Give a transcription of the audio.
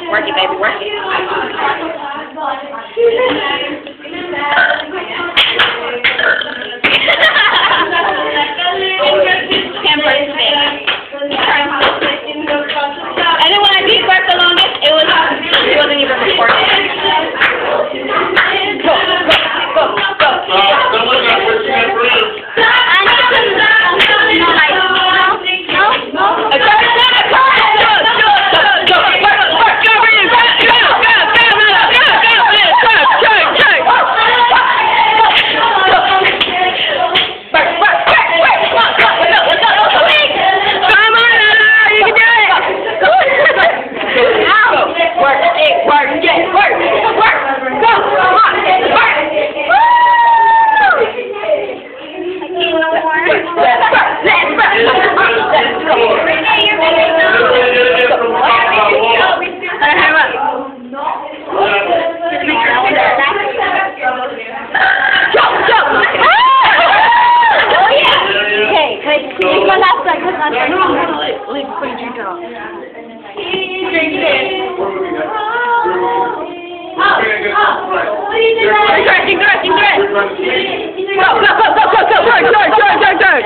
Work it, baby, work it. And then when I deep breath the longest, it wasn't even recorded. Go, go, go, go. Someone got what you got for him. Go, go, go, go, go, go, go, go, go, go, go, go.